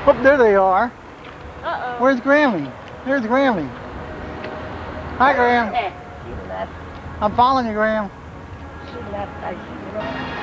Oh, there they are. Uh-oh. Where's Grammy? There's Grammy. Hi, Graham. She left. I'm following you, Graham. She left. She left.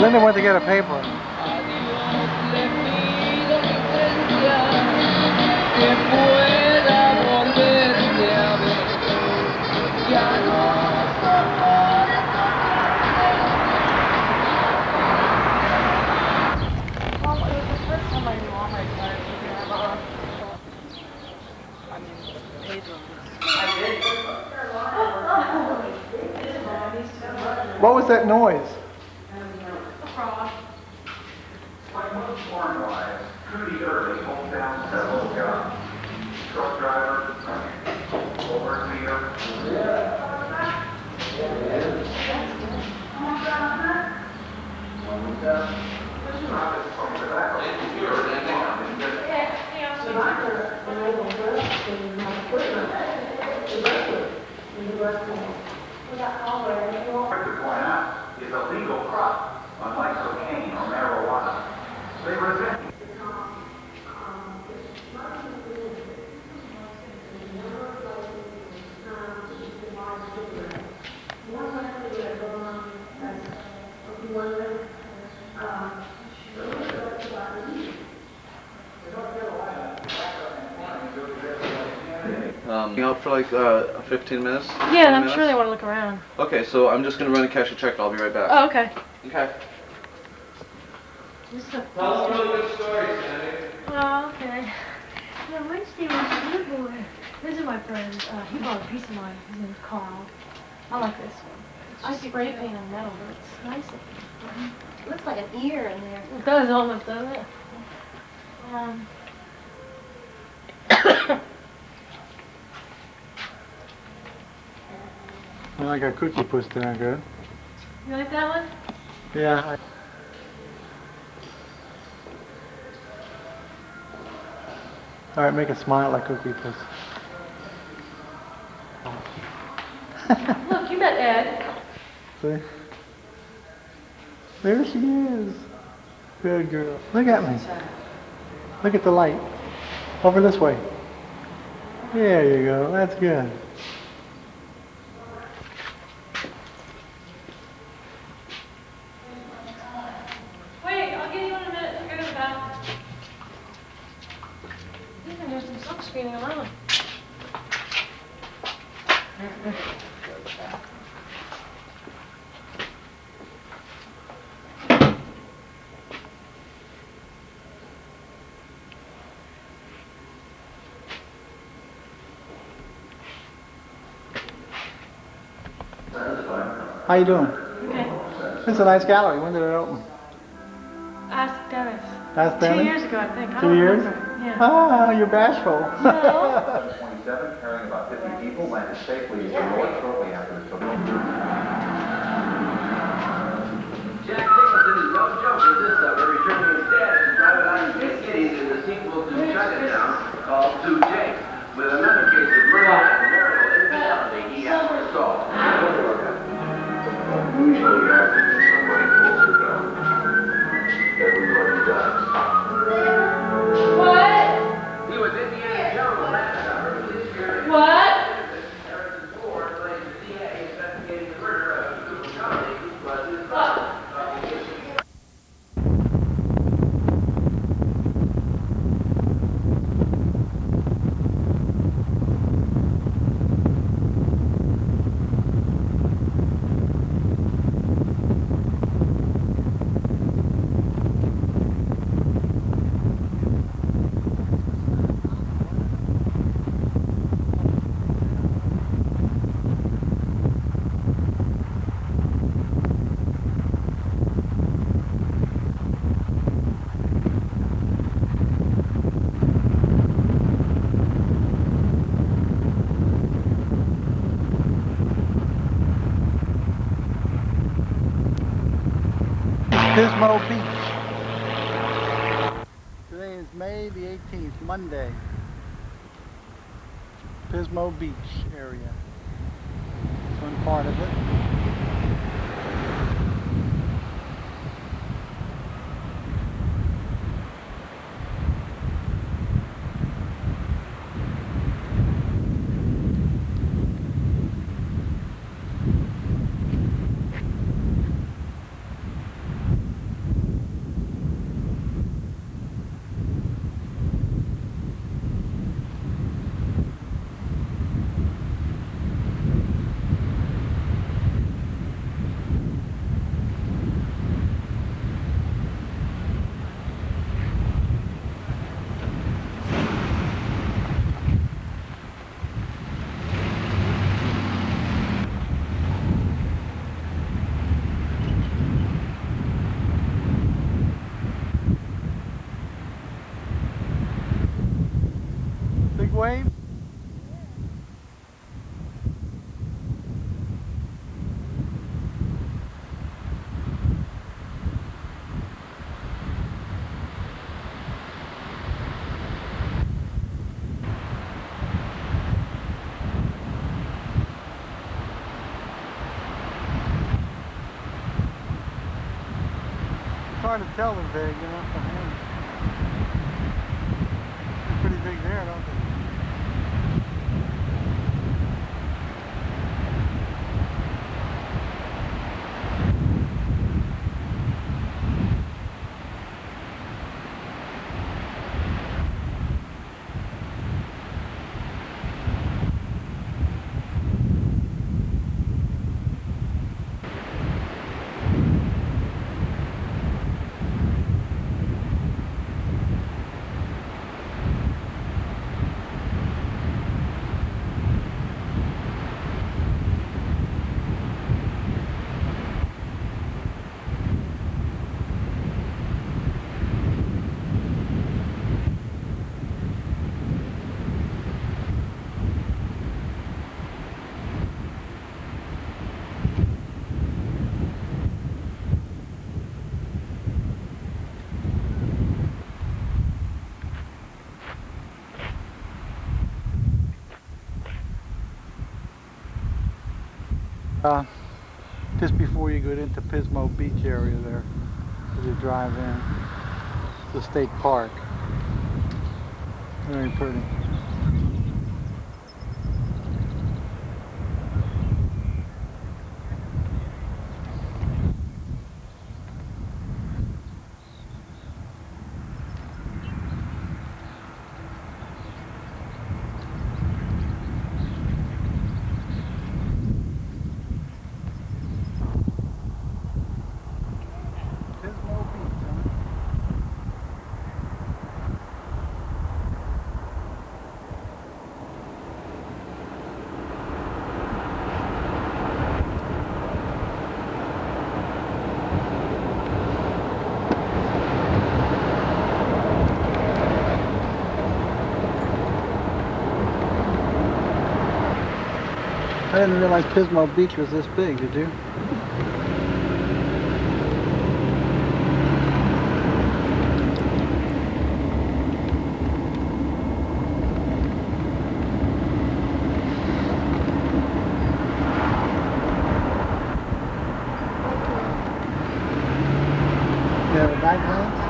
Linda went to get a paper. Adiós, le pido licencia que pueda volverte a ver. Ya no soporto Well, it was the first time I knew all my cars were gonna have a I mean, Pedro What was that noise? Foreign wives, Trudy Irving holds down several jobs. Truck driver, overseer. To point out is a legal crop, unlike cocaine or marijuana. They resent. Out for like 15 minutes? Yeah, 20 and I'm minutes? sure they want to look around. Okay, so I'm just gonna run and cash a check. I'll be right back. Oh, okay. Okay. This is a Tell us a really good story, Sandy. Oh, okay. Yeah, Wednesday was a good boy. This is my friend. He bought a piece of mine. His name's Carl. I like this one. I spray paint on metal, but it's nice looking. It looks like an ear in there. It does almost, doesn't it? I like a cookie puss there, good. You like that one? Yeah. All right, make a smile like cookie puss. Look, you met Ed. See? There she is. Good girl. Look at me. Look at the light. Over this way. There you go. That's good. Wait, I'll get you in a minute. Go to the bathroom. You can do some silk screening alone. How you doing? Okay. It's a nice gallery. When did it open? Ask Dennis. Last 2 Dennis? years ago, I think. I 2 don't years? remember. Yeah. Ah, you're bashful. No. 27, carrying about 50 people, landed safely in New York shortly after the Civil Jack Nicholson is no joker this summer, returning instead as private eye Big Kitties in the sequel to Chinatown called Sue Jake, with another case of murder and marital infidelity he has to solve. Usually after somebody pulls her gun, everybody does. What? He was Indiana Jones last summer, but this year What? Harrison Ford plays the DA investigating the murder of Cooper Conley, who was his brother. Pismo Beach. Today is May the 18th, Monday. Pismo Beach area. That's one part of it. waves? It's hard to tell they're big, you know, from here. They're pretty big there, don't they? Just before you get into Pismo Beach area there, as you drive in, the state park. Very pretty. Pismo Beach, huh? I didn't realize Pismo Beach was this big, did you? Yeah, the night lamps?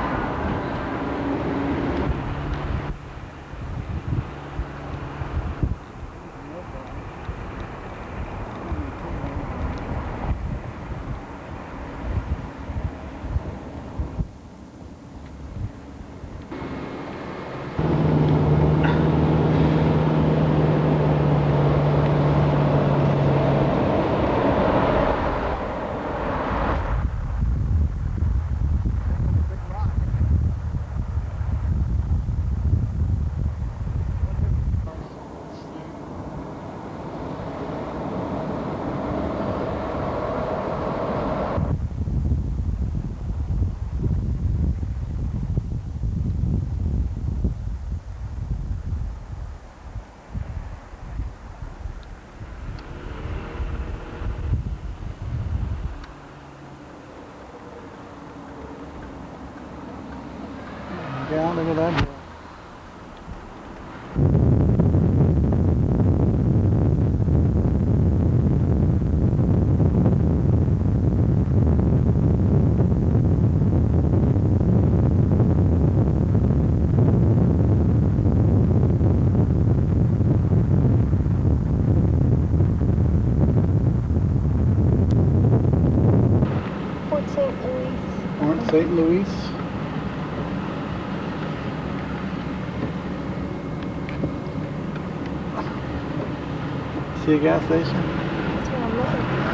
Yeah, look at that. Port St. Louis. Port St. Louis. See a gas station? That's what I'm looking for.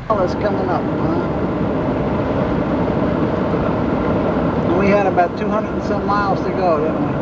Well, it's coming up, huh? And we had about 200 and some miles to go, didn't we?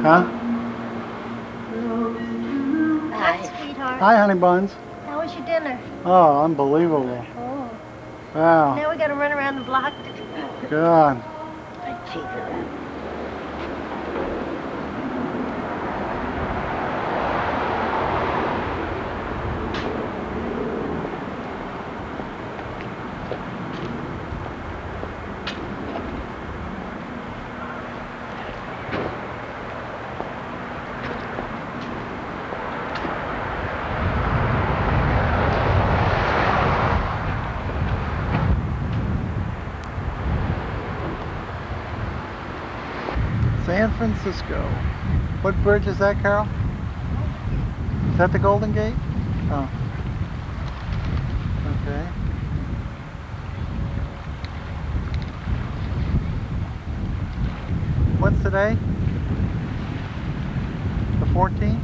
Huh? Hi, sweetheart. Hi, honey buns. How was your dinner? Oh, unbelievable. Oh. Wow. Now we gotta run around the block. God. I cheated that. San Francisco. What bridge is that, Carol? Is that the Golden Gate? Oh. Okay. What's today? The 14th?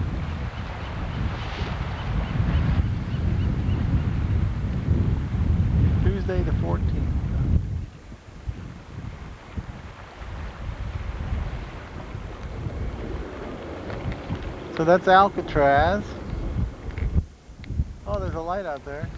Tuesday the 14th. So that's Alcatraz. Oh, there's a light out there.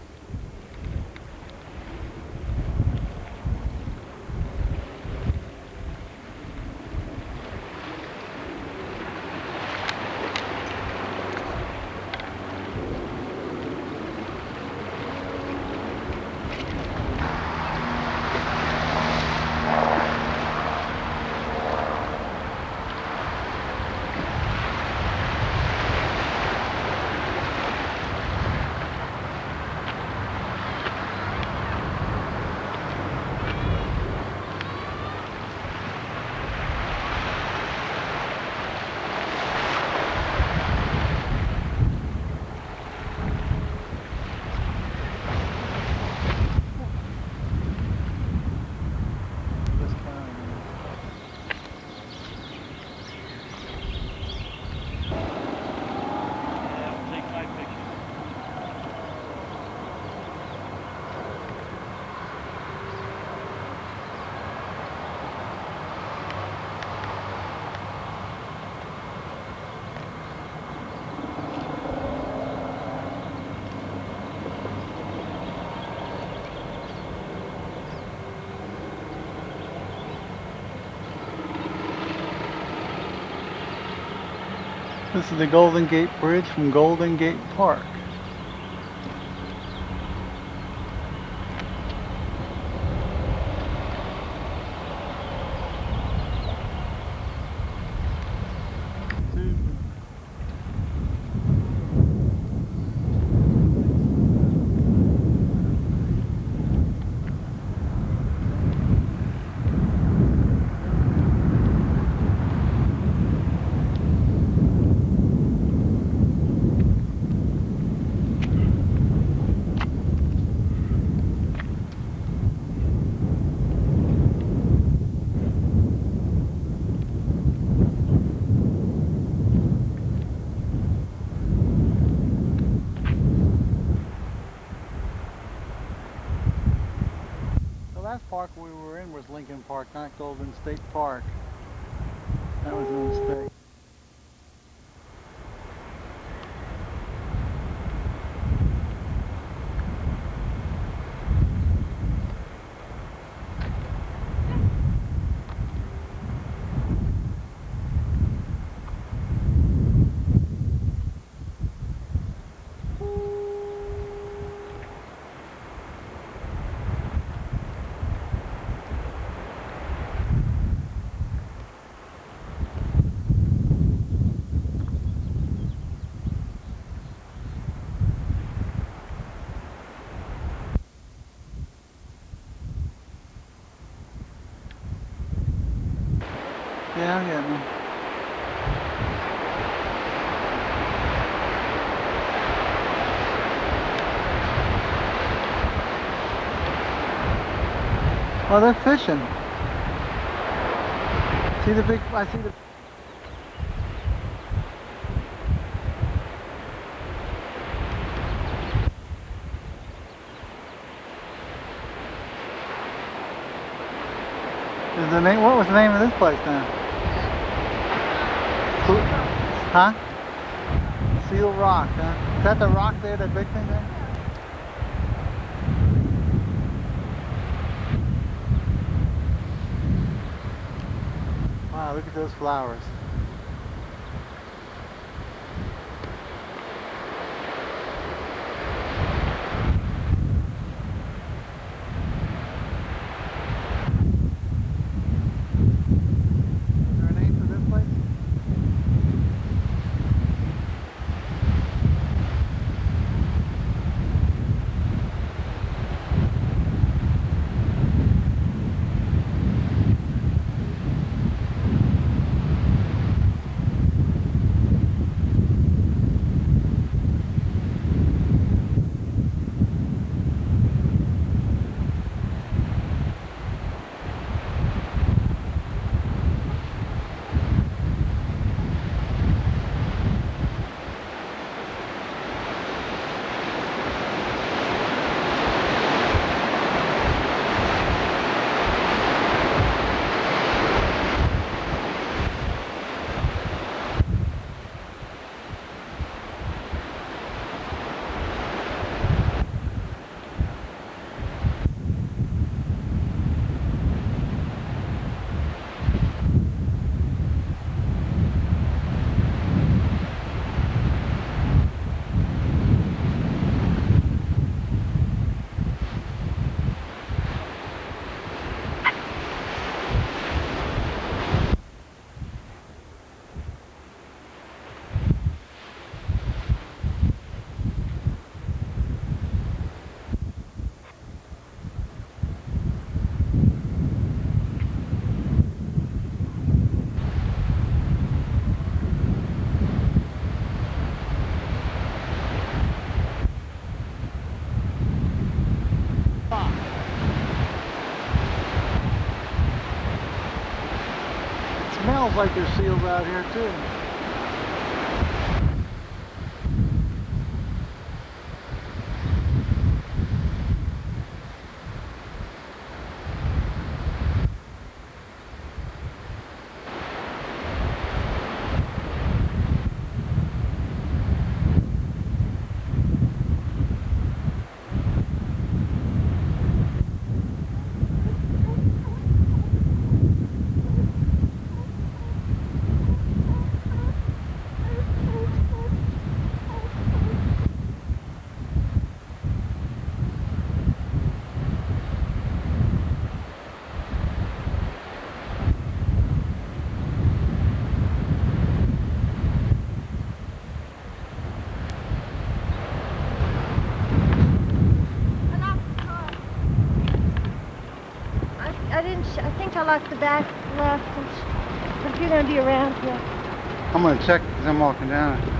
This kind Take my picture. This is the Golden Gate Bridge from Golden Gate Park. The last park we were in was Lincoln Park, not Golden State Park. That was a mistake. Yeah, I'm getting them. Oh, they're fishing. See the big, I see the... Is the name, what was the name of this place now? Huh? Seal Rock, huh? Is that the rock there, that big thing there? Wow, look at those flowers. Is there a name for this place? smells like there's seals out here too. I think I locked the back left. But if you're going to be around here. I'm gonna check as I'm walking down.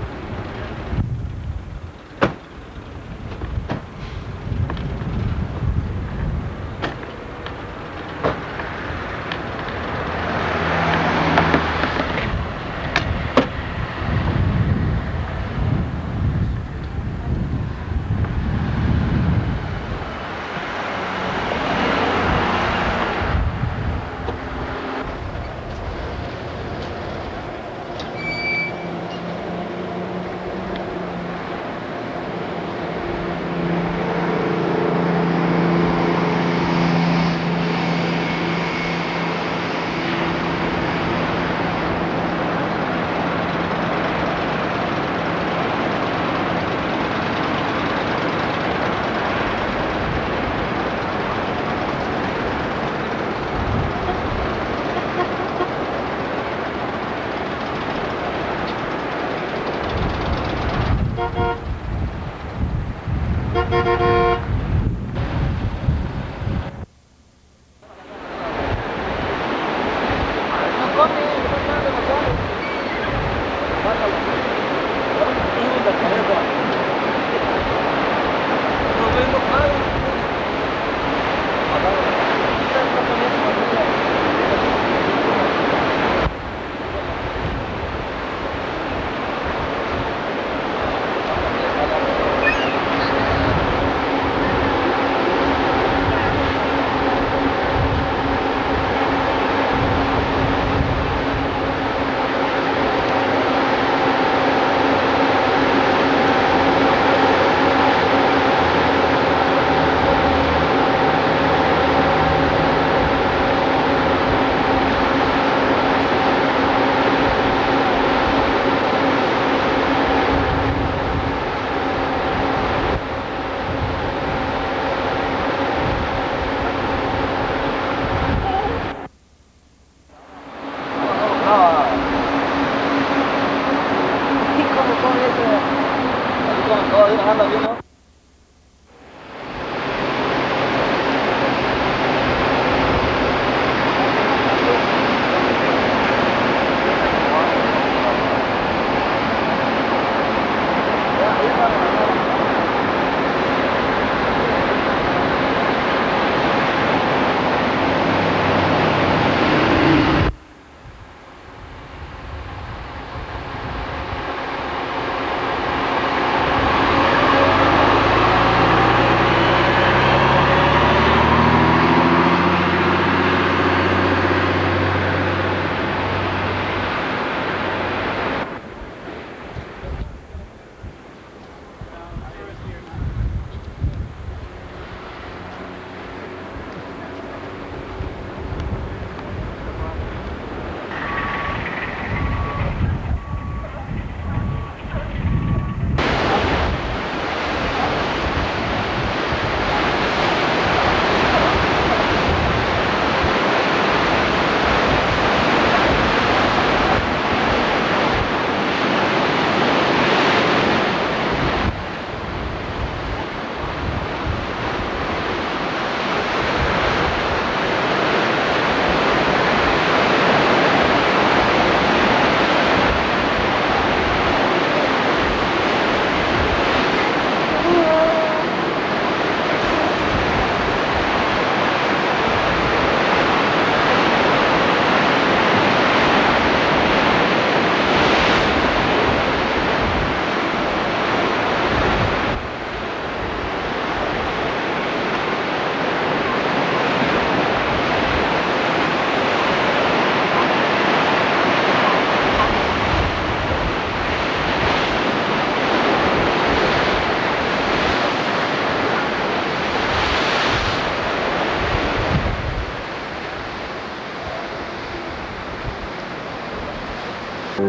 You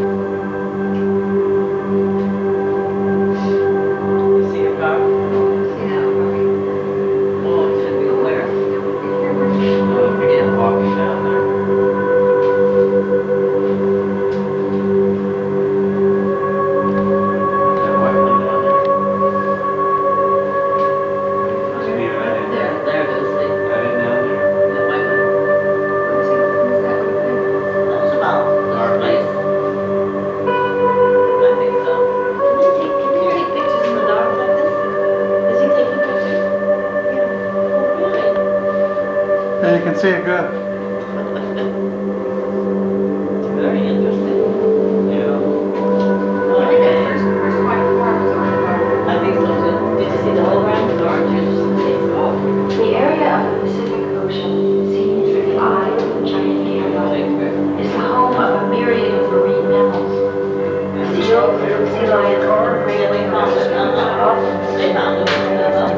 see your car? Oh, it should be clear. Oh, forget walking down there. That white one down there. Must be right in there. There it is, see? Right in down there. That white one. That's about our place. I think so. Can you take pictures in the dark like this? Is he taking pictures? Oh, really? Yeah, you can see it good. Very interesting. Yeah. I think that Okay. first white car was on the road. I think so too. Did you see the holograms or did you just see it? The area of the Pacific Ocean, seen through the eye of a giant camera, is the home of a myriad of marine mammals. Seals, sea lions, Yeah, they found it. They found it.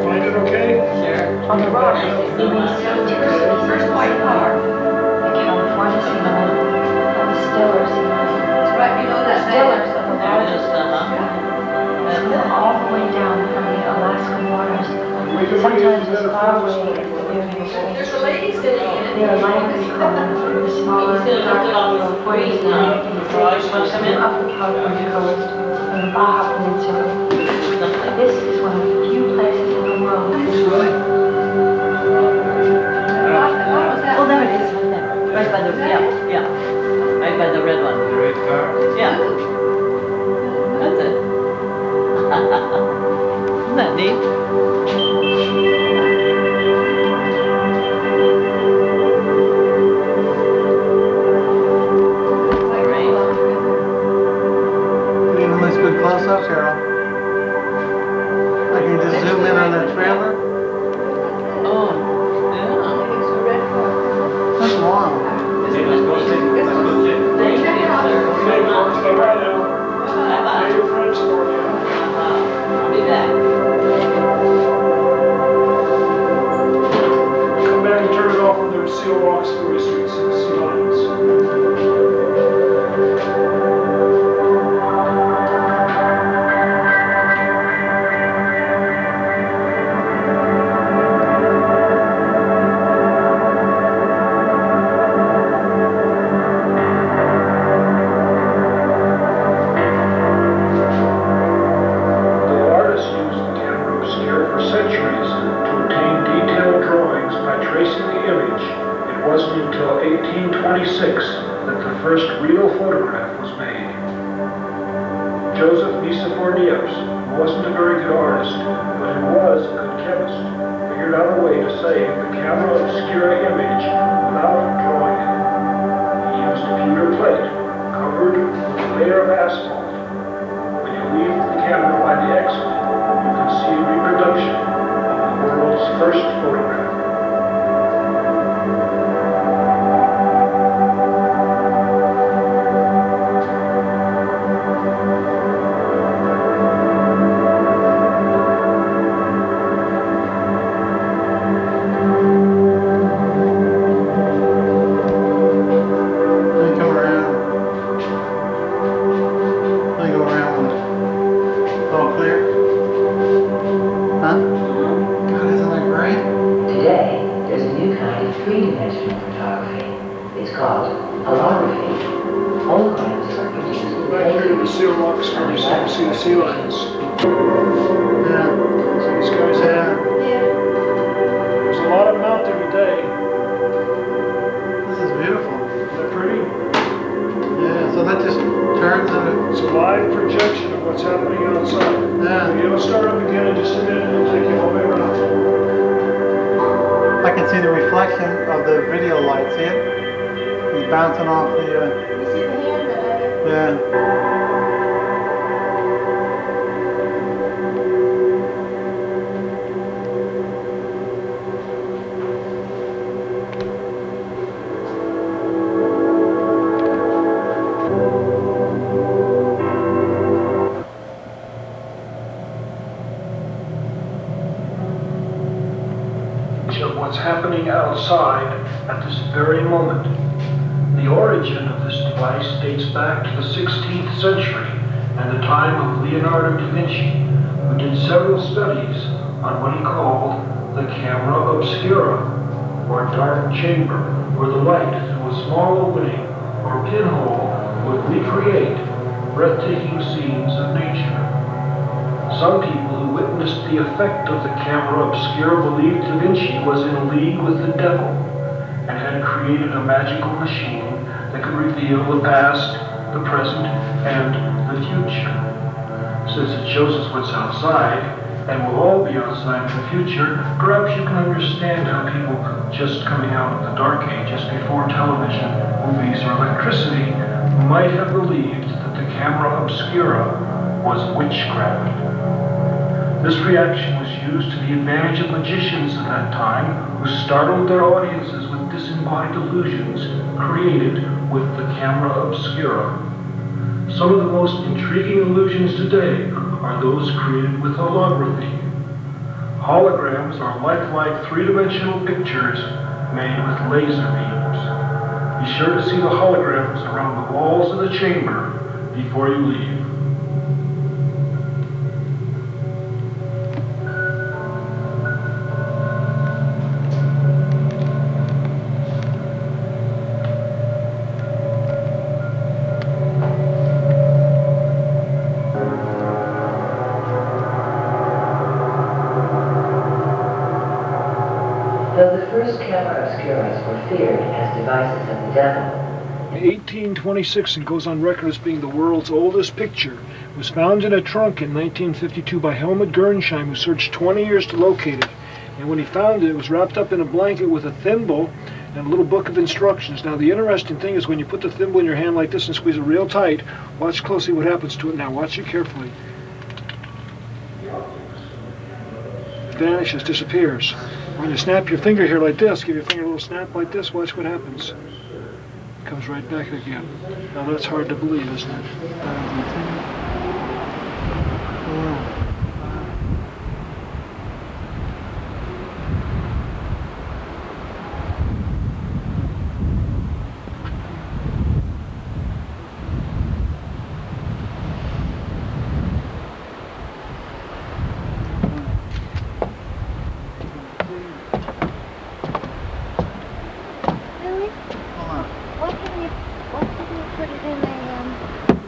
Find it okay? Sure. on the rocks, you may see two species First white car. the California sea lion and the Steller sea lion. It's right below that Stellers banner. are the There it largest is, of the sky. Swim all the way down from the Alaskan waters, sometimes as far away as the Bering Strait. There's a lady sitting in it. They are likely common in the smaller, He's gonna look it up on the California screen sea now. lion Right, you wanna come in? up the California coast and the Baja Peninsula. This is one of the few places in the world. Oh, there it is, right there. Right by the, yeah. Right by the red one. The red car. Yeah. That's it. Isn't that neat? Great. Getting a nice good close-up, Carol. I can just zoom in on that trailer. Oh, yeah. That's long. Thank you, sir. Bye-bye. I'll be back. Come back and turn it off when there's seal rocks, Story Streets, and sea lions. The artist used the camera obscura for centuries to obtain detailed drawings by tracing the image. It wasn't until 1826 that the first real photograph was made. Joseph Nicephore Niepce, who wasn't a very good artist, but who was a good chemist, figured out a way to save the camera obscura image without drawing it. He used a pewter plate covered with a layer of asphalt. When you leave the camera by the exit, you can see a reproduction of the world's first photograph. Let me come around. Let me go around. All clear? Huh? God, isn't that great? Today, there's a new kind of three-dimensional photography. It's called holography. Holograms are produced with Right here in the seal rocks, where you see the sea lions. Yeah. See these guys there? There's a lot of them out there today. This is beautiful. They're pretty. Yeah, so that just turns into, It's a live projection of what's happening outside. yeah. It'll start up again in just a minute and it'll take you all the way around. I can see the reflection of the video light, see it? It's bouncing off the, You see the hand that I yeah. Of what's happening outside at this very moment. The origin of this device dates back to the 16th century and the time of Leonardo da Vinci, who did several studies on what he called the camera obscura, or dark chamber, where the light through a small opening or pinhole would recreate breathtaking scenes of nature. Some people who witnessed the effect of the camera obscura believed Da Vinci was in league with the devil and had created a magical machine that could reveal the past, the present, and the future. Since it shows us what's outside, and will all be outside in the future, perhaps you can understand how people just coming out of the dark ages before television, movies, or electricity might have believed that the camera obscura was witchcraft. This reaction was used to the advantage of magicians of that time, who startled their audiences with disembodied illusions created with the camera obscura. Some of the most intriguing illusions today are those created with holography. Holograms are lifelike three-dimensional pictures made with laser beams. Be sure to see the holograms around the walls of the chamber before you leave. Though the first camera obscuras were feared as devices of the devil, 1826, and goes on record as being the world's oldest picture, was found in a trunk in 1952 by Helmut Gernsheim, who searched 20 years to locate it. And when he found it, it was wrapped up in a blanket with a thimble and a little book of instructions. Now, the interesting thing is when you put the thimble in your hand like this and squeeze it real tight, watch closely what happens to it. Now, watch it carefully. It vanishes, disappears. When you snap your finger here like this, give your finger a little snap like this, watch what happens. Comes right back again. Now that's hard to believe, isn't it? Really? Why couldn't you put it in a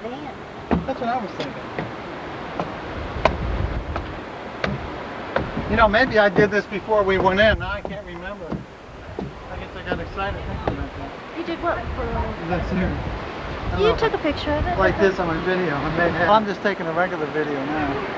van? That's what I was thinking. You know, maybe I did this before we went in. Now I can't remember. I guess I got excited thinking about that. You did what? That's here. You took a picture of it? Like this on my video. I'm just taking a regular video now.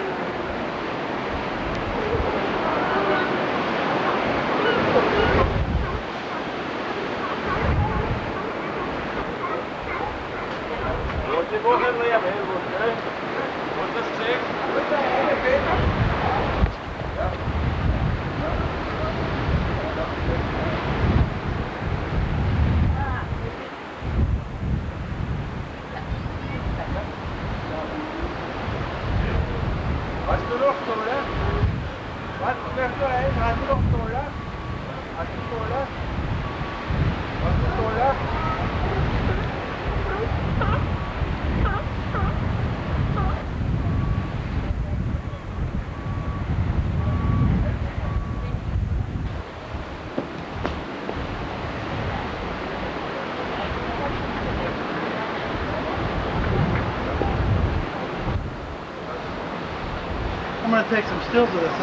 I'm going to take some stills of this.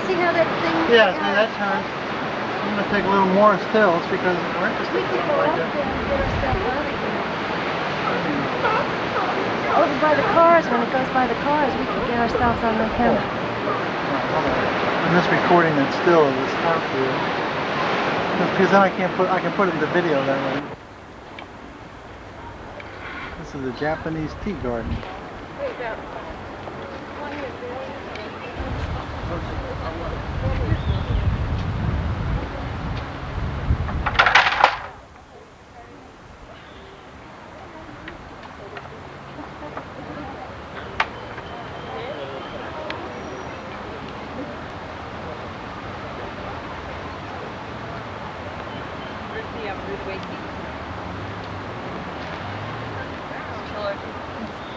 See how that thing... Yeah, see that turns. I'm going to take a little more stills because we're interested We in could stuff go like up that. there and get ourselves out of here. Over by the cars, when it goes by the cars, we could get ourselves on the camera. I'm just recording it still of this top view. Because then I can put it in the video that way. This is a Japanese tea garden.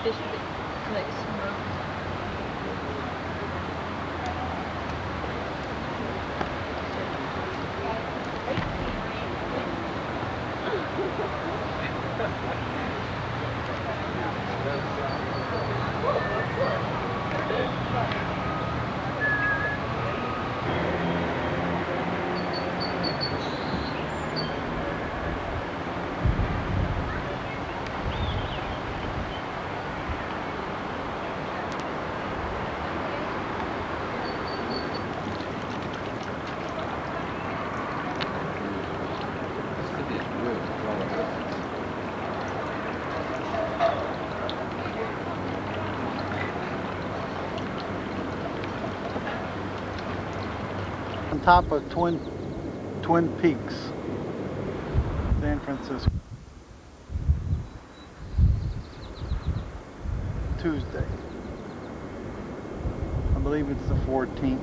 fish that like smoke. On top of Twin Peaks, San Francisco. Tuesday. I believe it's the 14th.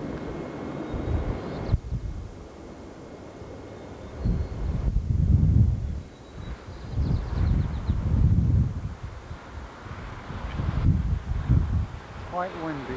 Quite windy.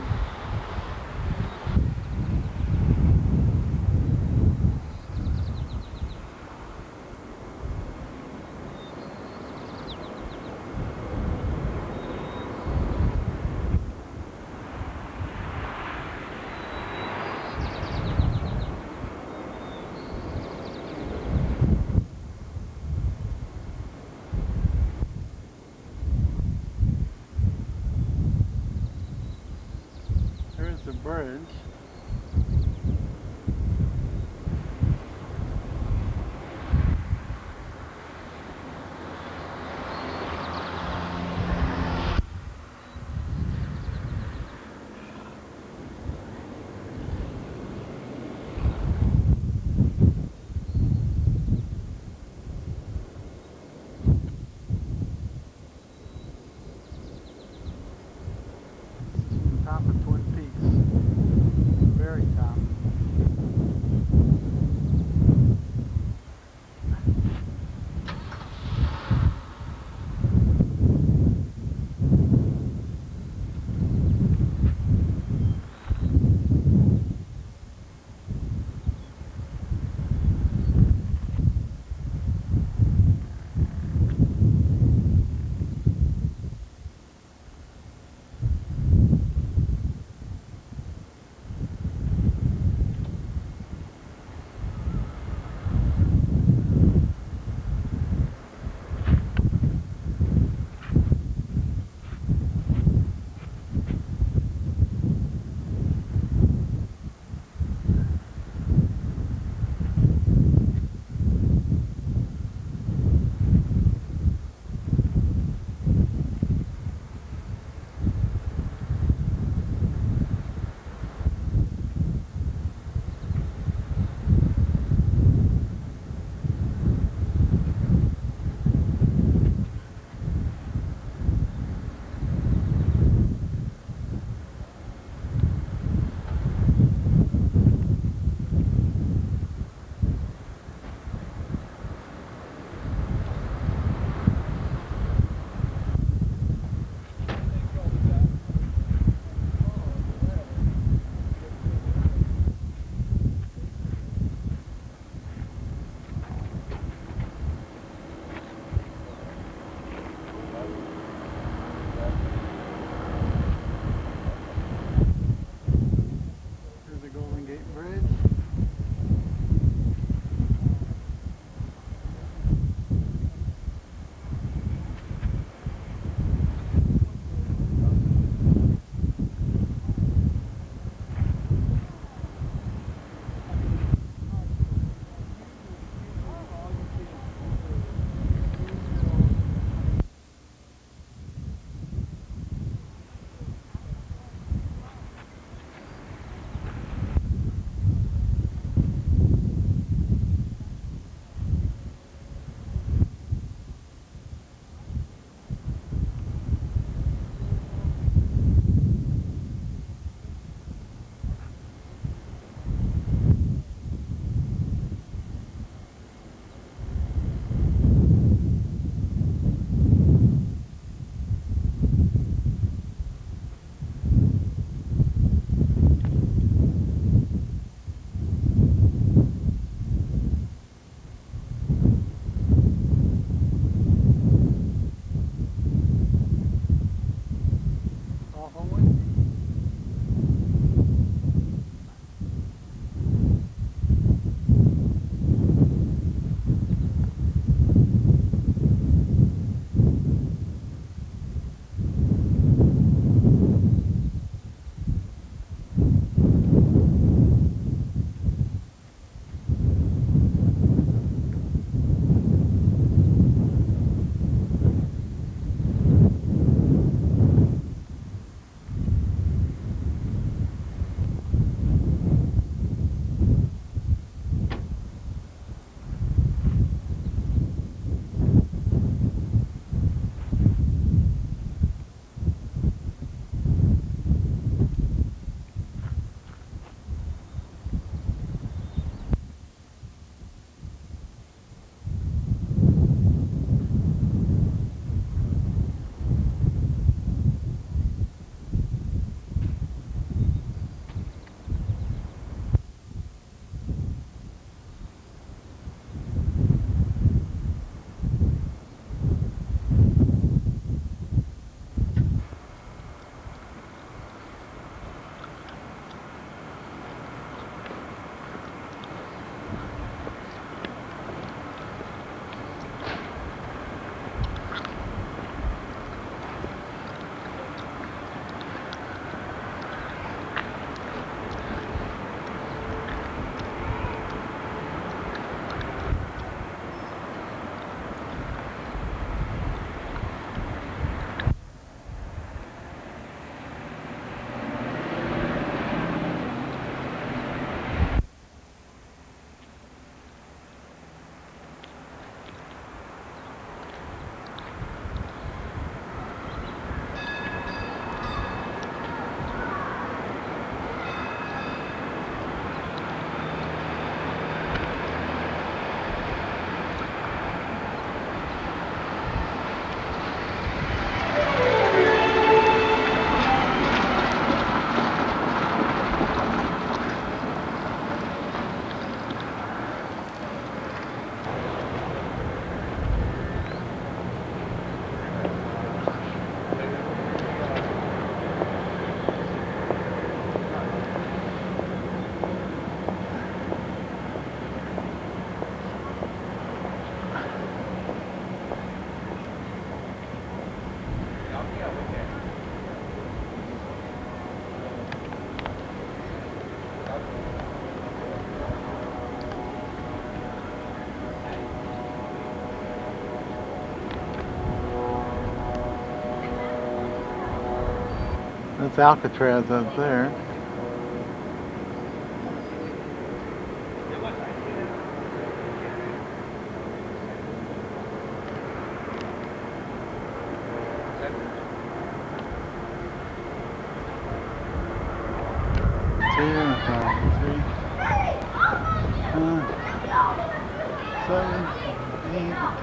Here's the bridge. On top of Twin Peaks. That's Alcatraz up there. Two, 7, 8.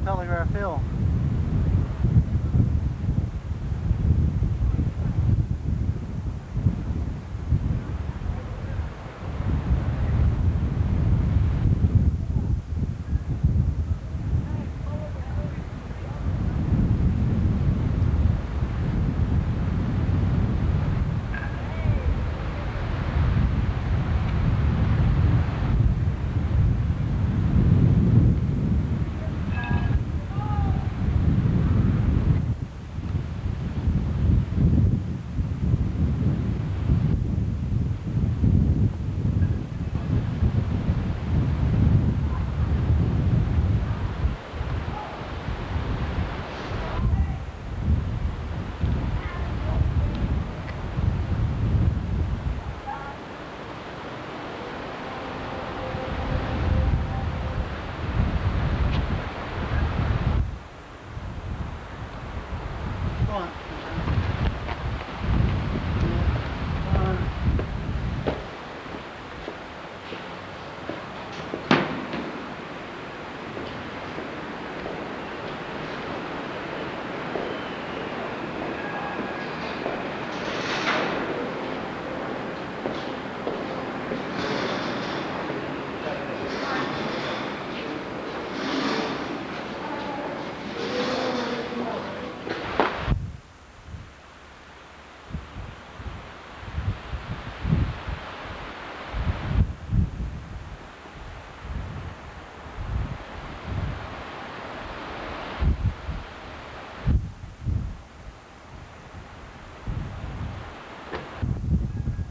Telegraph Hill.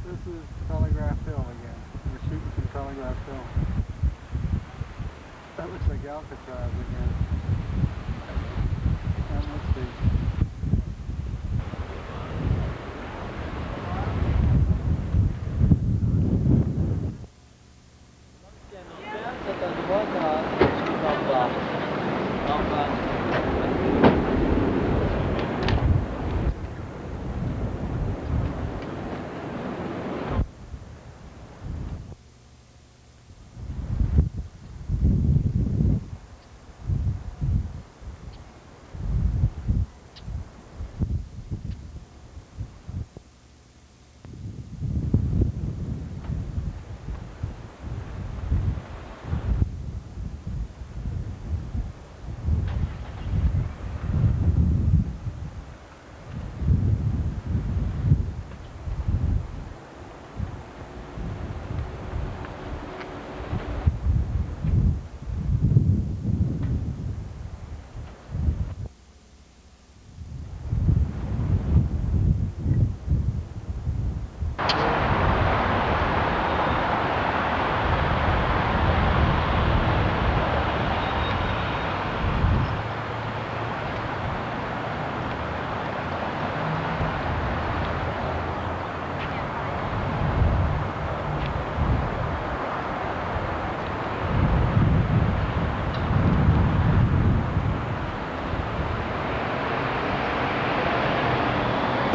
This is Telegraph Hill again. We're shooting from Telegraph Hill. That looks like Alcatraz again. That must be.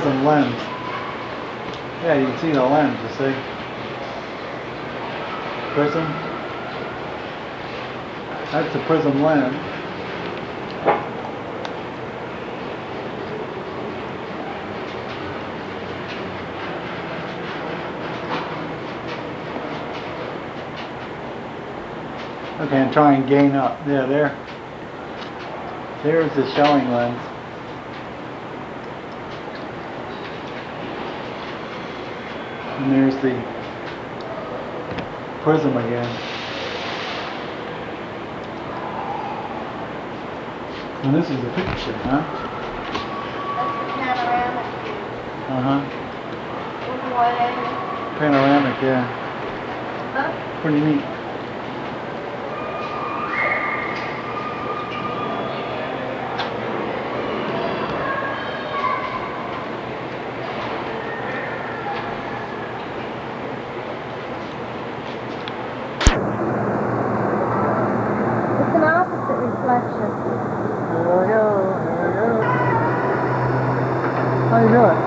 Prism lens. Yeah, you can see the lens, you see? Prism. That's the prism lens. Okay, and try and gain up. Yeah, there. There's the showing lens. And there's the prism again. And this is the picture, huh? That's the panoramic view. Uh-huh. With the wide angle. Panoramic, yeah. Huh? Pretty neat. It's an opposite reflection. There we go, there we go. How you doing?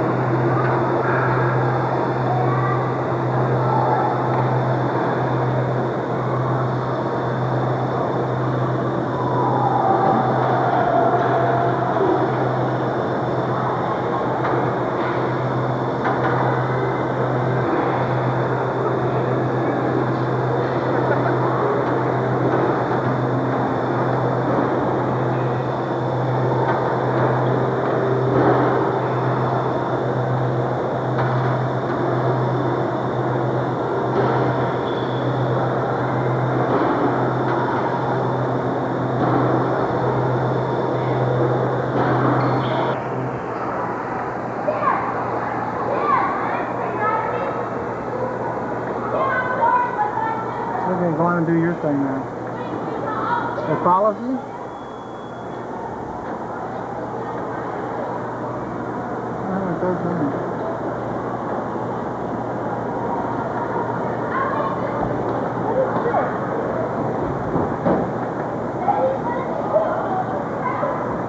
your thing now. It follows you? Oh, it does not.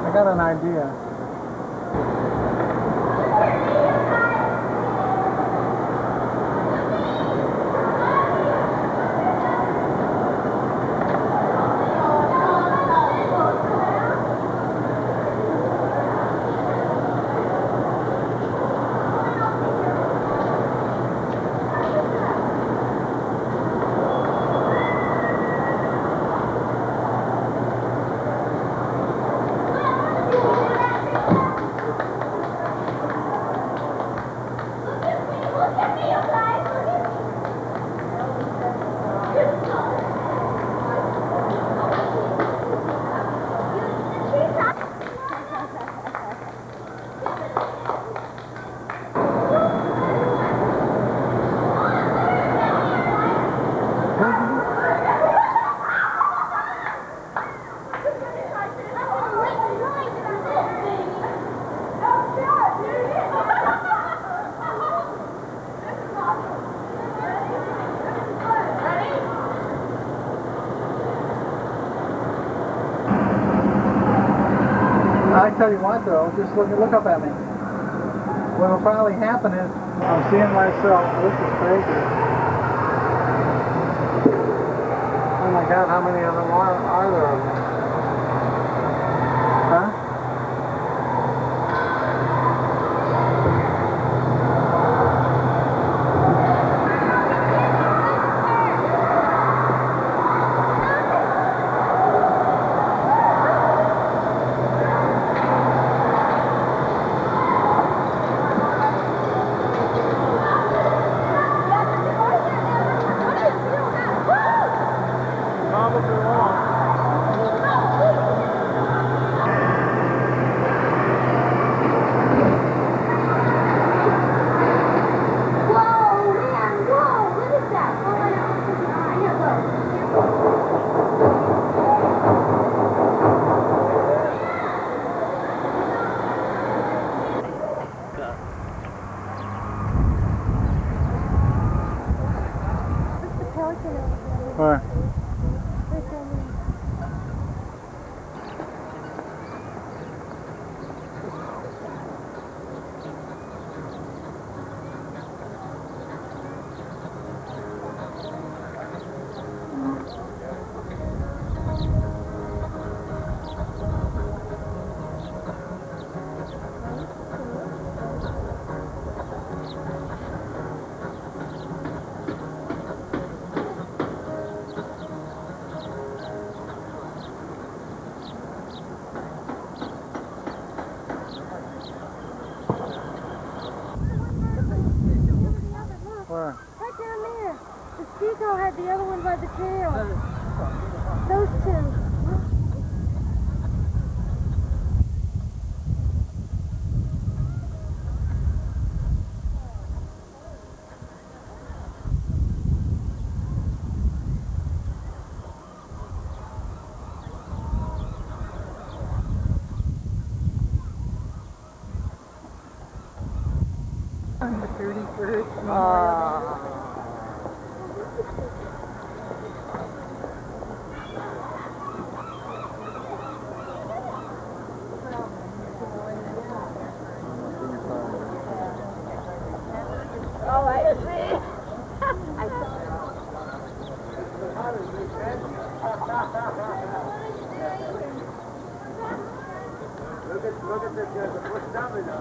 I got an idea. I tell you what though, just look up at me. What'll probably happen is I'm seeing myself. This is crazy. Oh my God, how many of them are there of them? Huh? Where? Where? Right down there. The seagull had the other one by the tail. Those two. On the 31st. Oh, I see. Look at the first domino.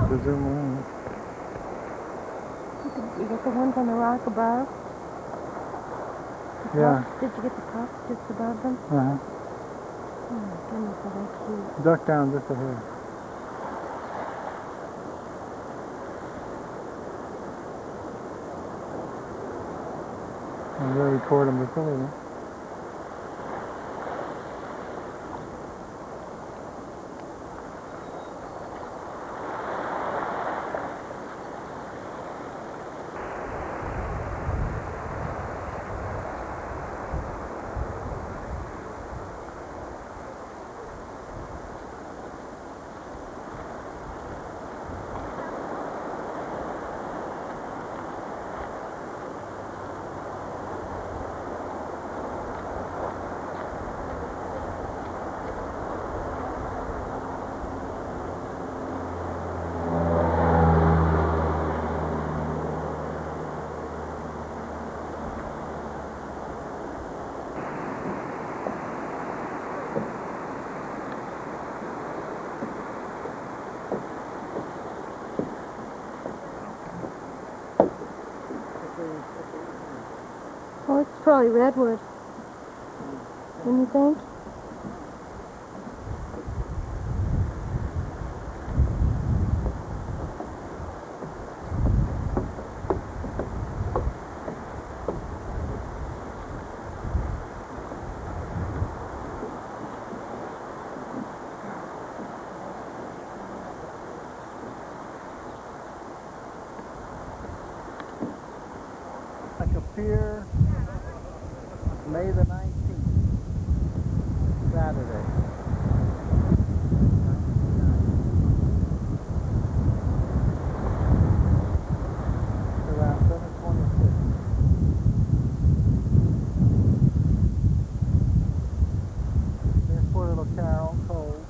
To zoom in. You get the ones on the rock above? The Yeah. puffs? Did you get the puffs just above them? Uh-huh. Oh my goodness, are they cute. Duck down just a hair. I'm going to record them before then. Oh, it's probably redwood. Wouldn't you think? Like a pier, May the 19th, Saturday. Around 7:26. There's poor little Carol, cold.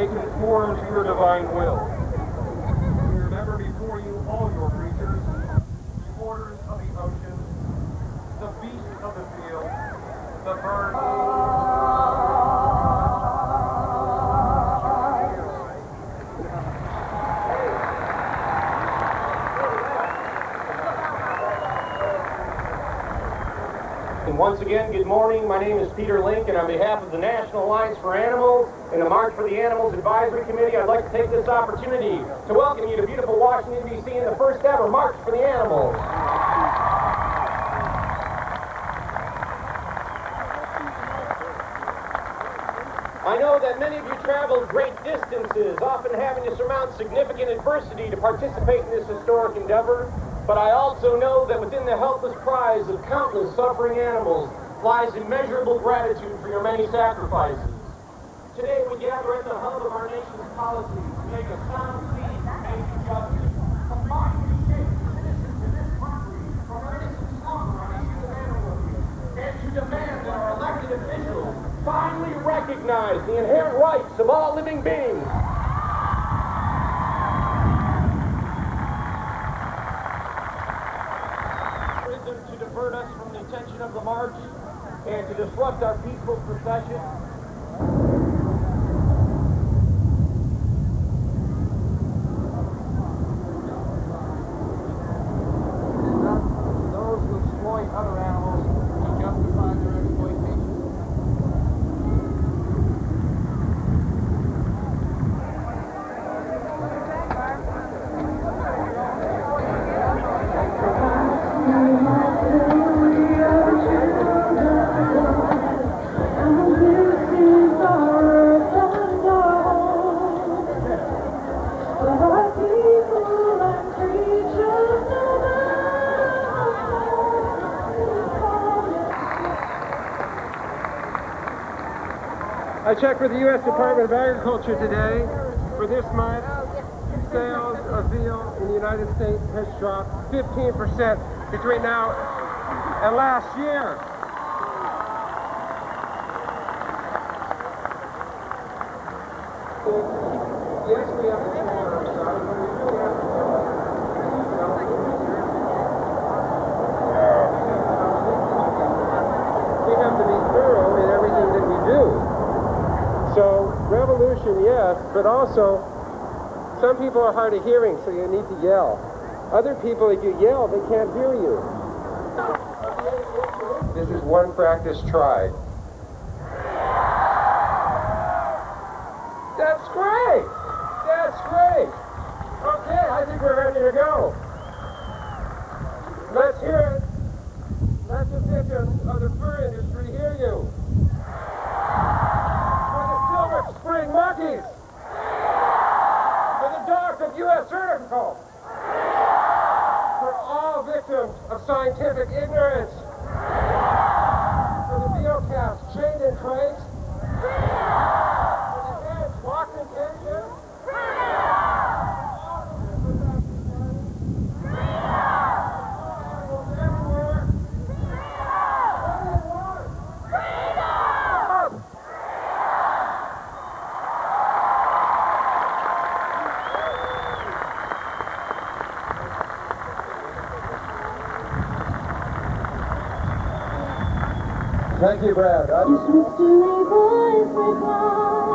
may conform to your divine will. We remember before you all your creatures, the orders of the ocean, the beasts of the field, the birds. And once again, good morning. My name is Peter Link, and on behalf of the National Alliance for Animals and the March for the Animals Advisory Committee, I'd like to take this opportunity to welcome you to beautiful Washington, D.C. in the first ever March for the Animals. I know that many of you traveled great distances, often having to surmount significant adversity to participate in this historic endeavor. But I also know that within the helpless cries of countless suffering animals lies immeasurable gratitude for your many sacrifices. Today we gather at the hub of our nation's policies to make a sound plea for major justice, to finally reshape the citizens in this country from their innocent slumber on issues of animal abuse, and to demand that our elected officials finally recognize the inherent rights of all living beings. To divert us from the attention of the march and to disrupt our peaceful procession. Those who exploit other animals to justify their exploitation. I checked with the U.S. Department of Agriculture today. For this month, sales of veal in the United States has dropped 15% between now and last year. Yes, we have to change our side, but we really have to we have to be thorough in everything that we do. So, revolution, yes, but also, some people are hard of hearing, so you need to yell. Other people, if you yell, they can't hear you. This is one practice tried. That's great! That's great! Okay, I think we're ready to go. Let's hear it. Let the victims of the fur industry hear you. Spring monkeys, for the dogs of U.S. Certical, for all victims of scientific ignorance, for the veal calves chained in crates, for the heads locked in cages, Thank you, Brad. Just mystery voice reply.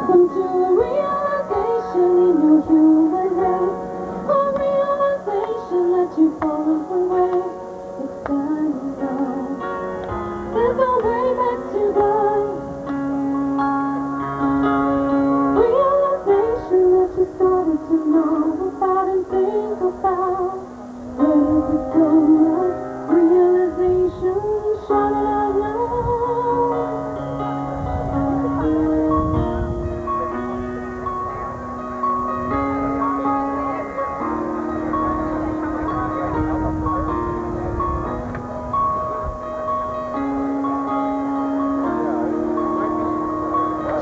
Come to a realization in your human race. A realization that you've fallen from grace. It's standing now. There's no way back to God. Realization that you started to know about and think about. Where does it go now? Realization. Shout it out loud.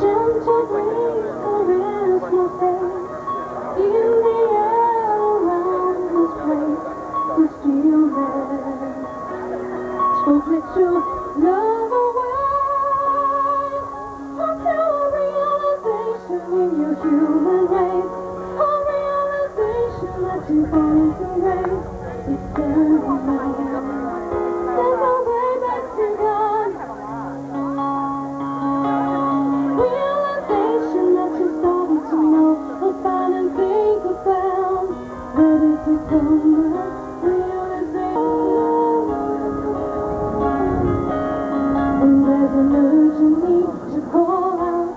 Gentle breeze caress my face. In the air around this place, we feel there. Spoke let your love away until I realize you fall into race. It's scary now. There's no way back to God. Realization that you started to know about and think about. Ready to go now. Realization. When there's an urgent need to call out,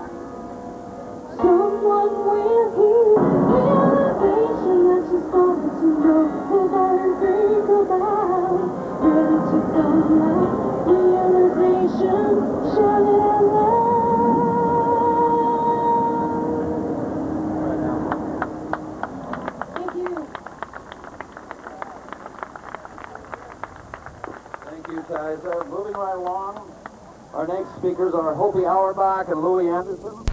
someone will hear. Realization that you started to know about and think about. Ready to go now. Realization, shout it out loud. Thank you. Thank you, Kaiser. Moving right along, our next speakers are Hopi Auerbach and Louis Anderson.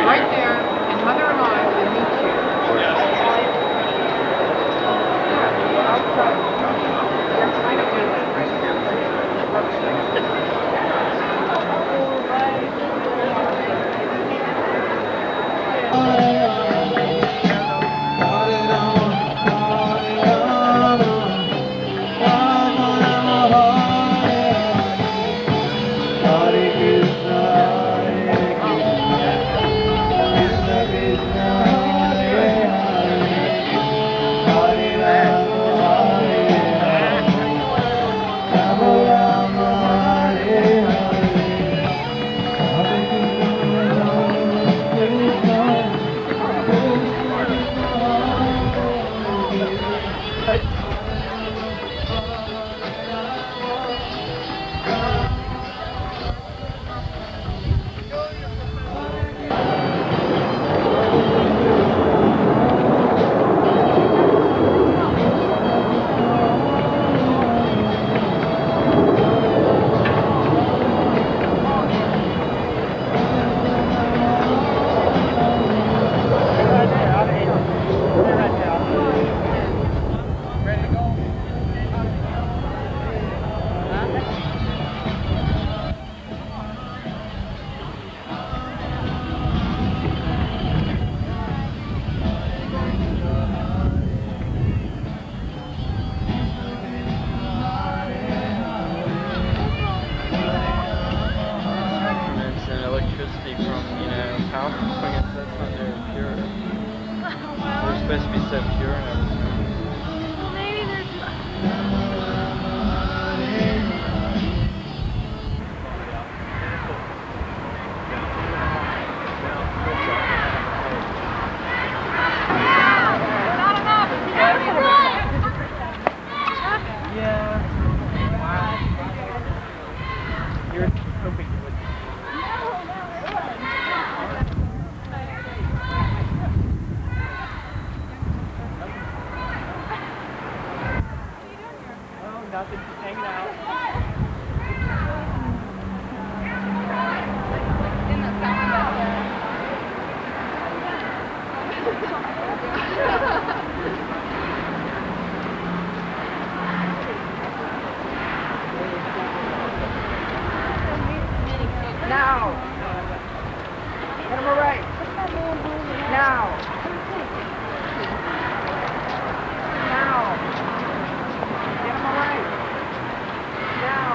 Right there, and Mother and I will meet you. Electricity from, power plants, that's not very pure. They're supposed to be so pure and everything. Well, maybe there's... Not enough! Yeah. Wow. You're hoping you would. Oh, nothing. Just hanging out. Now! Get him right! Now! Now! Get him right! Now!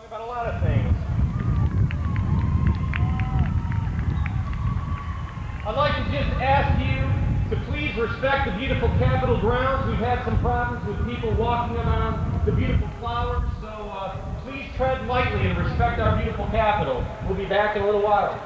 About a lot of things. I'd like to just ask you to please respect the beautiful Capitol grounds. We've had some problems with people walking around the beautiful flowers, so please tread lightly and respect our beautiful Capitol. We'll be back in a little while.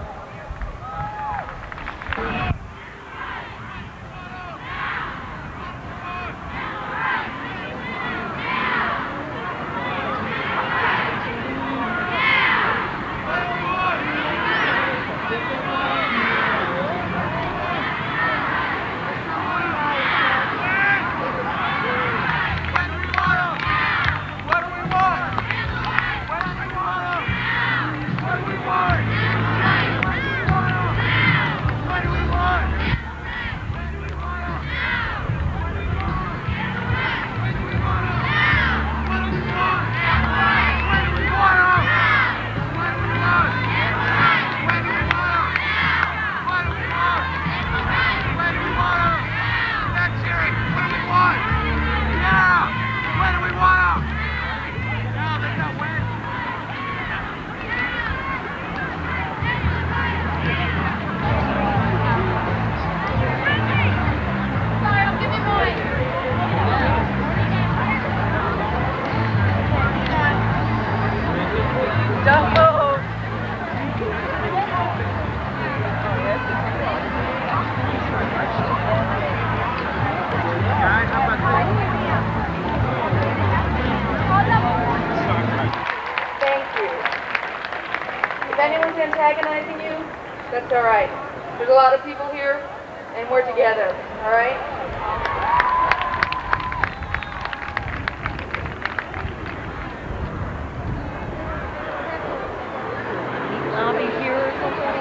Antagonizing you, that's all right. There's a lot of people here, and we're together, all right? Lobby here or something?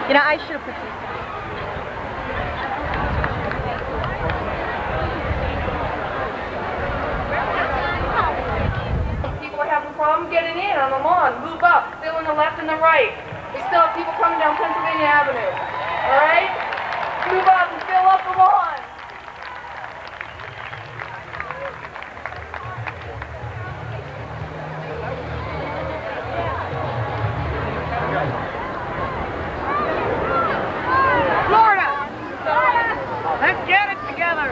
You know, I should have put these. People are having problems getting in on the lawn. Move up. Fill in the left and the right. We still have people coming down Pennsylvania Avenue. All right? Move up and fill up the lawn. Let's get it together.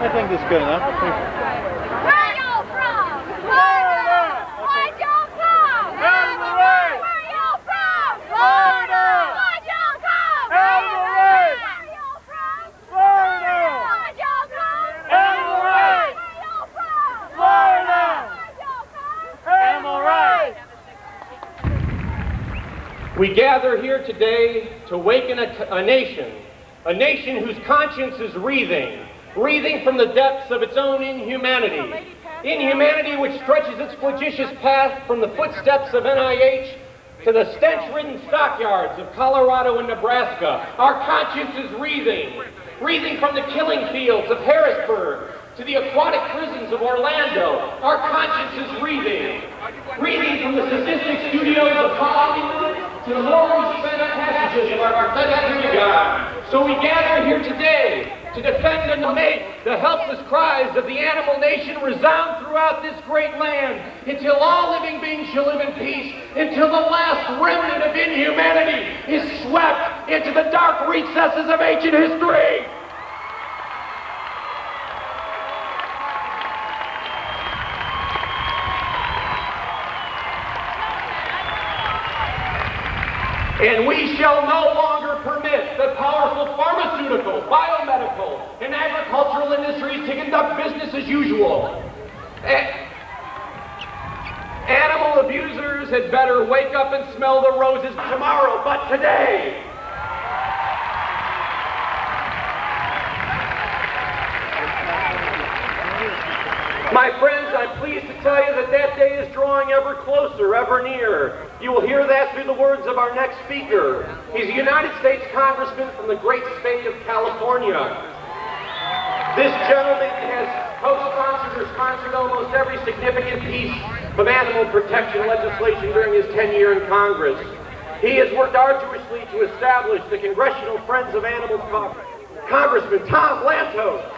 I think it's good enough. Where are y'all from? Florida! We gather here today to waken a nation whose conscience is wreathing from the depths of its own inhumanity. Inhumanity which stretches its flagitious path from the footsteps of NIH to the stench-ridden stockyards of Colorado and Nebraska. Our conscience is wreathing from the killing fields of Harrisburg to the aquatic prisons of Orlando. Our conscience is wreathing from the sadistic studios of Hollywood to the morally spent passages of our pathetic demigod. So we gather here today to defend and to make the helpless cries of the animal nation resound throughout this great land until all living beings shall live in peace, until the last remnant of inhumanity is swept into the dark recesses of ancient history. And we shall no longer permit the powerful pharmaceutical, biomedical, and agricultural industries to conduct business as usual. Animal abusers had better wake up and smell the roses tomorrow, but today. My friends, I'm pleased to tell you that that day is drawing ever closer, ever nearer. You will hear that through the words of our next speaker. He's a United States Congressman from the great state of California. This gentleman has co-sponsored or sponsored almost every significant piece of animal protection legislation during his tenure in Congress. He has worked arduously to establish the Congressional Friends of Animals Caucus. Congressman Tom Lantos.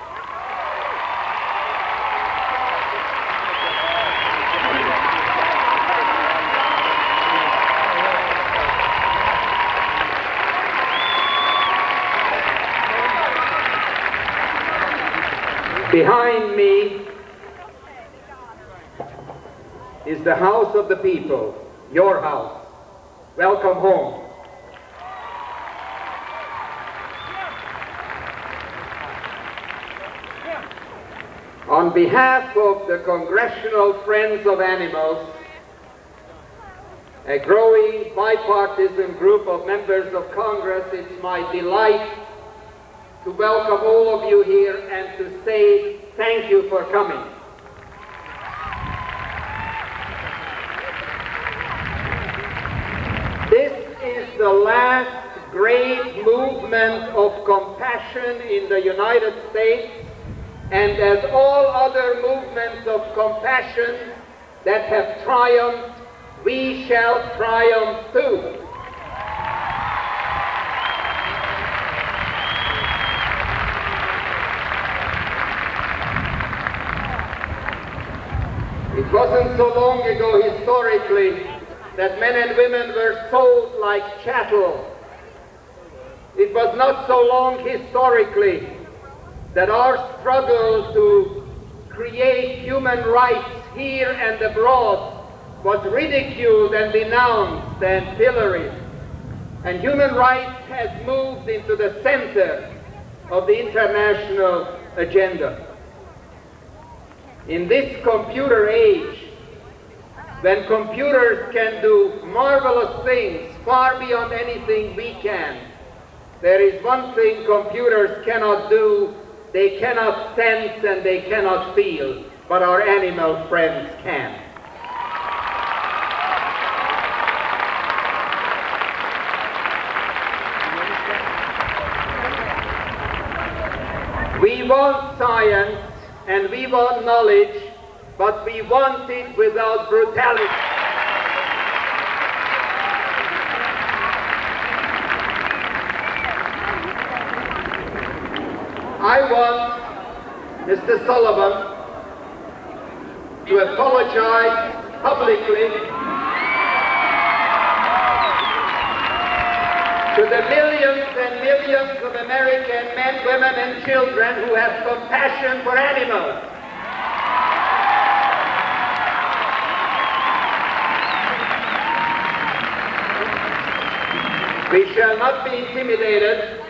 Behind me is the house of the people, your house. Welcome home. On behalf of the Congressional Friends of Animals, a growing bipartisan group of members of Congress, it's my delight to welcome all of you here and to say thank you for coming. This is the last great movement of compassion in the United States, and as all other movements of compassion that have triumphed, we shall triumph too. It wasn't so long ago historically that men and women were sold like chattel. It was not so long historically that our struggle to create human rights here and abroad was ridiculed and denounced and pilloried. And human rights has moved into the center of the international agenda. In this computer age, when computers can do marvelous things far beyond anything we can, there is one thing computers cannot do. They cannot sense and they cannot feel, but our animal friends can. We want science and we want knowledge, but we want it without brutality. I want Mr. Sullivan to apologize publicly to the millions and millions of American men, women, and children who have compassion for animals. We shall not be intimidated,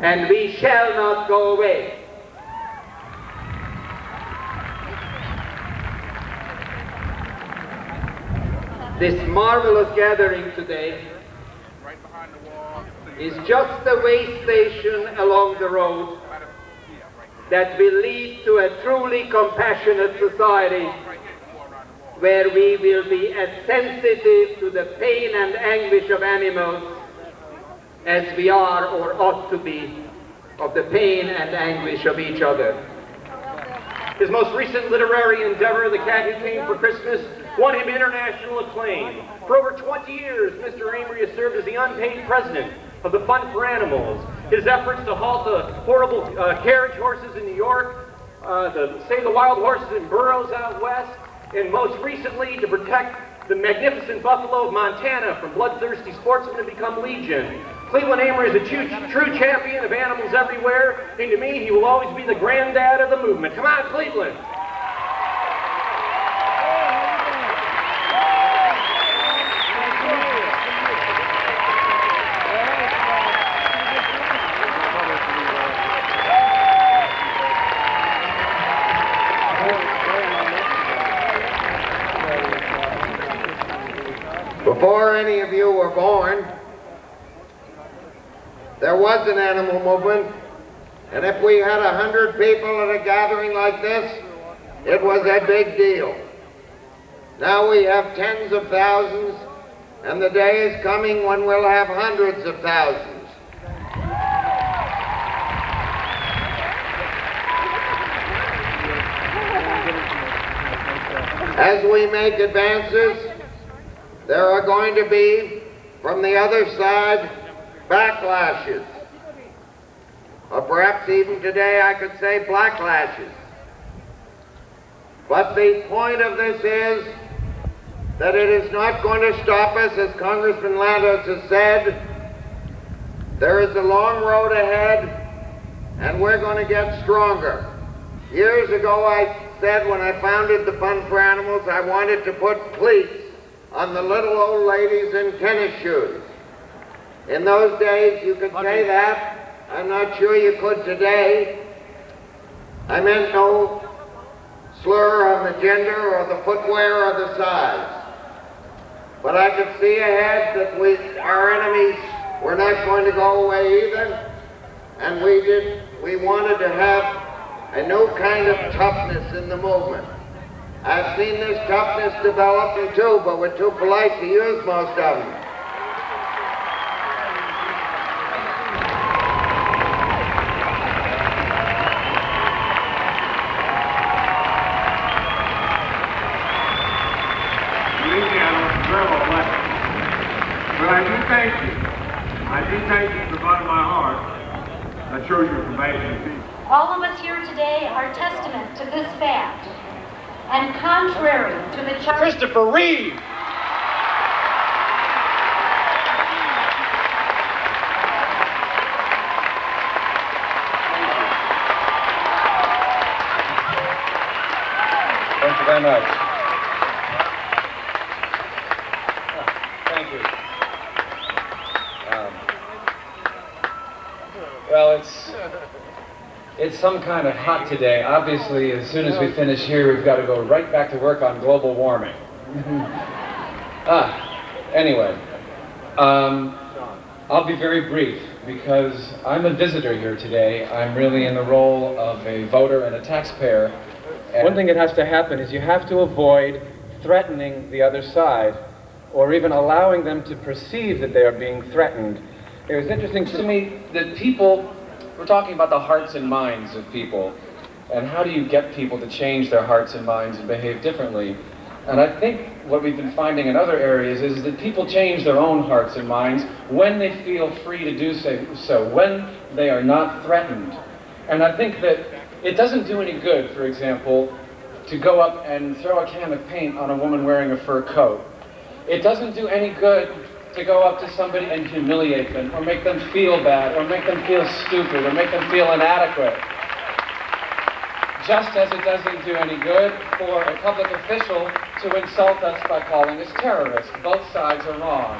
and we shall not go away. This marvelous gathering today is just a way station along the road that will lead to a truly compassionate society where we will be as sensitive to the pain and anguish of animals as we are or ought to be of the pain and anguish of each other. His most recent literary endeavor, The Cat Who Came for Christmas, won him international acclaim. For over 20 years, Mr. Amory has served as the unpaid president of the Fund for Animals. His efforts to halt the horrible carriage horses in New York, to save the wild horses in burrows out west, and most recently to protect the magnificent buffalo of Montana from bloodthirsty sportsmen to become legion. Cleveland Amory is a true champion of animals everywhere, and to me, he will always be the granddad of the movement. Come on, Cleveland! Before any of you were born, there was an animal movement, and if we had 100 people at a gathering like this, it was a big deal. Now we have tens of thousands, and the day is coming when we'll have hundreds of thousands. As we make advances, there are going to be, from the other side, backlashes. Or perhaps even today I could say blacklashes. But the point of this is that it is not going to stop us, as Congressman Lantos has said. There is a long road ahead, and we're going to get stronger. Years ago I said when I founded the Fund for Animals, I wanted to put cleats on the little old ladies in tennis shoes. In those days, you could say that. I'm not sure you could today. I meant no slur on the gender or the footwear or the size. But I could see ahead that our enemies were not going to go away either. And we wanted to have a new kind of toughness in the movement. I've seen this toughness developing too, but we're too polite to use most of them. But I do thank you. I do thank you from the bottom of my heart. That shows your compassion and peace. All of us here today are testament to this fact. And contrary to the charge... Christopher Reeve! Thank you very much. Thank you. Well, it's some kind of hot today. Obviously, as soon as we finish here, we've got to go right back to work on global warming. Anyway, I'll be very brief because I'm a visitor here today. I'm really in the role of a voter and a taxpayer. And one thing that has to happen is you have to avoid threatening the other side or even allowing them to perceive that they are being threatened. It was interesting to me that we're talking about the hearts and minds of people, and how do you get people to change their hearts and minds and behave differently? And I think what we've been finding in other areas is that people change their own hearts and minds when they feel free to do so, when they are not threatened. And I think that it doesn't do any good, for example, to go up and throw a can of paint on a woman wearing a fur coat. It doesn't do any good to go up to somebody and humiliate them, or make them feel bad, or make them feel stupid, or make them feel inadequate. Just as it doesn't do any good for a public official to insult us by calling us terrorists. Both sides are wrong.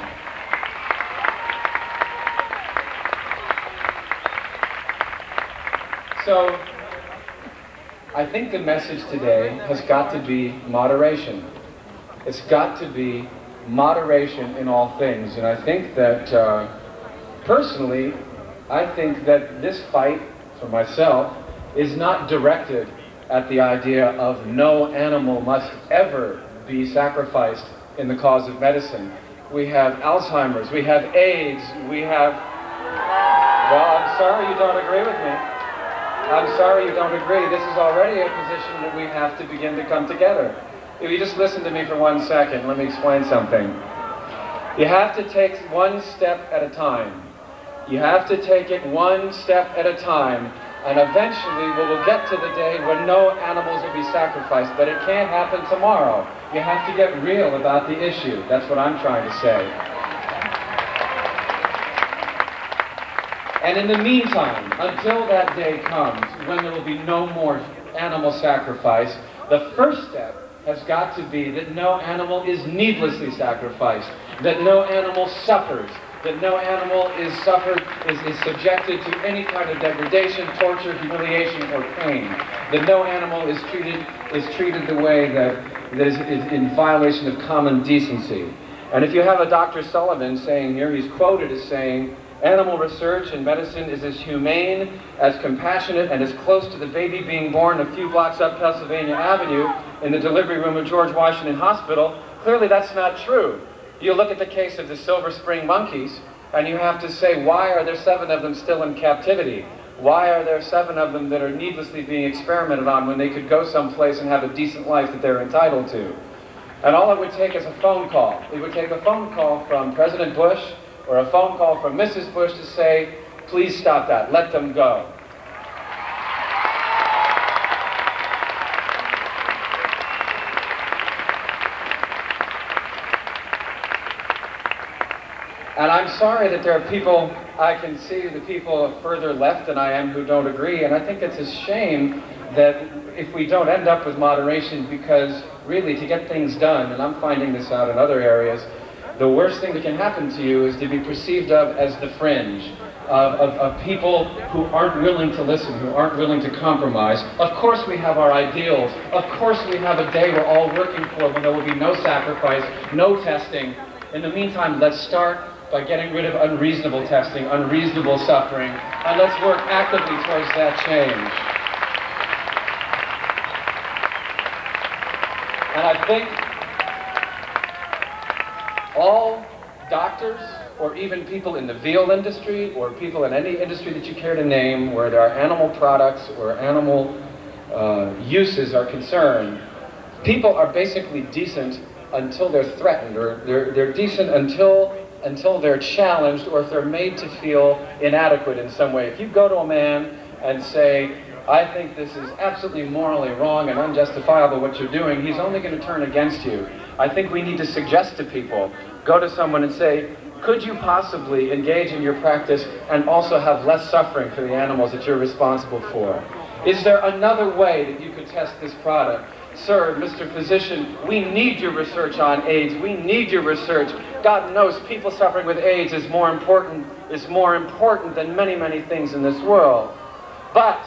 So, I think the message today has got to be moderation. It's got to be moderation in all things. And I think that, personally, I think that this fight, for myself, is not directed at the idea of no animal must ever be sacrificed in the cause of medicine. We have Alzheimer's, we have AIDS, we have... Well, I'm sorry you don't agree with me. I'm sorry you don't agree. This is already a position that we have to begin to come together. If you just listen to me for 1 second, let me explain something. You have to take one step at a time. You have to take it one step at a time, and eventually we will get to the day when no animals will be sacrificed, but it can't happen tomorrow. You have to get real about the issue. That's what I'm trying to say. And in the meantime, until that day comes when there will be no more animal sacrifice, the first step has got to be that no animal is needlessly sacrificed, that no animal suffers, that no animal is subjected to any kind of degradation, torture, humiliation, or pain, that no animal is treated the way that is in violation of common decency. And if you have a Dr. Sullivan saying here, he's quoted as saying, animal research in medicine is as humane, as compassionate, and as close to the baby being born a few blocks up Pennsylvania Avenue in the delivery room of George Washington Hospital. Clearly that's not true. You look at the case of the Silver Spring monkeys, and you have to say, why are there 7 of them still in captivity? Why are there 7 of them that are needlessly being experimented on when they could go someplace and have a decent life that they're entitled to? And all it would take is a phone call. It would take a phone call from President Bush or a phone call from Mrs. Bush to say, please stop that, let them go. And I'm sorry that there are people, I can see the people further left than I am who don't agree, and I think it's a shame that if we don't end up with moderation, because really to get things done, and I'm finding this out in other areas, the worst thing that can happen to you is to be perceived of as the fringe, of people who aren't willing to listen, who aren't willing to compromise. Of course we have our ideals. Of course we have a day we're all working for when there will be no sacrifice, no testing. In the meantime, let's start by getting rid of unreasonable testing, unreasonable suffering, and let's work actively towards that change. And I think all doctors, or even people in the veal industry, or people in any industry that you care to name, where there are animal products or animal uses are concerned, people are basically decent until they're threatened, or they're decent until they're challenged, or if they're made to feel inadequate in some way. If you go to a man and say, I think this is absolutely morally wrong and unjustifiable what you're doing, he's only going to turn against you. I think we need to suggest to people, go to someone and say, could you possibly engage in your practice and also have less suffering for the animals that you're responsible for? Is there another way that you could test this product? Sir, Mr. Physician, we need your research on AIDS. We need your research. God knows people suffering with AIDS is more important than many, many things in this world. But,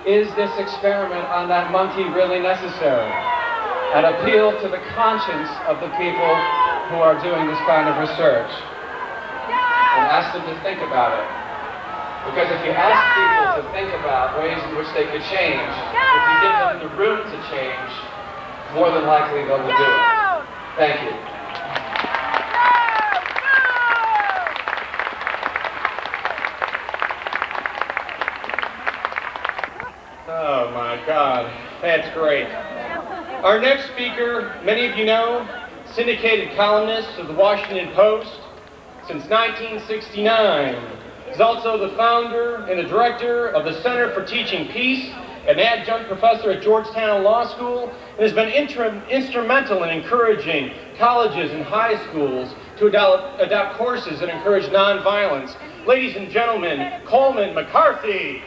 is this experiment on that monkey really necessary? An appeal to the conscience of the people who are doing this kind of research. And ask them to think about it. Because if you ask people to think about ways in which they could change, if you give them the room to change, more than likely they will do it. Thank you. Oh my God, that's great. Our next speaker, many of you know, syndicated columnist of the Washington Post since 1969. He's also the founder and the director of the Center for Teaching Peace, an adjunct professor at Georgetown Law School, and has been instrumental in encouraging colleges and high schools to adopt courses that encourage nonviolence. Ladies and gentlemen, Coleman McCarthy.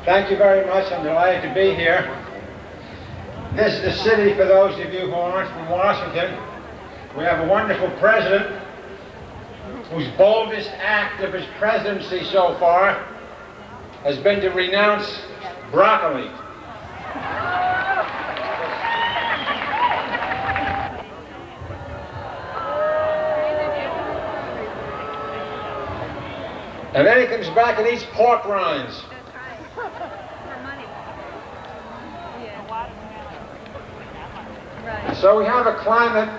Thank you very much. I'm delighted to be here. This is the city, for those of you who aren't from Washington. We have a wonderful president, whose boldest act of his presidency so far has been to renounce broccoli. And then he comes back and eats pork rinds. So we have a climate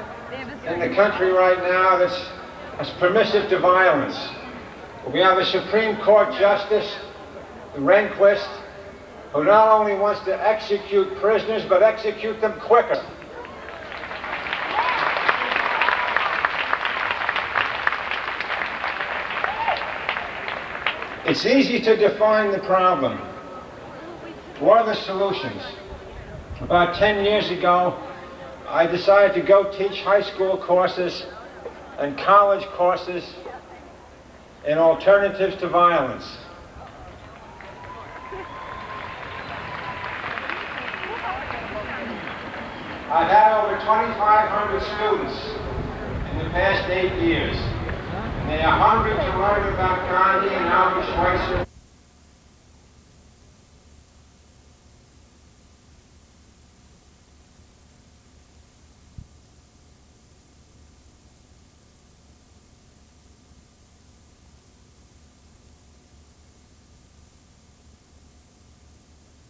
in the country right now that's permissive to violence. We have a Supreme Court Justice, Rehnquist, who not only wants to execute prisoners, but execute them quicker. It's easy to define the problem. What are the solutions? About 10 years ago, I decided to go teach high school courses and college courses in alternatives to violence. I've had over 2,500 students in the past 8 years. And they are hungry to learn about Gandhi and Albert Schweitzer.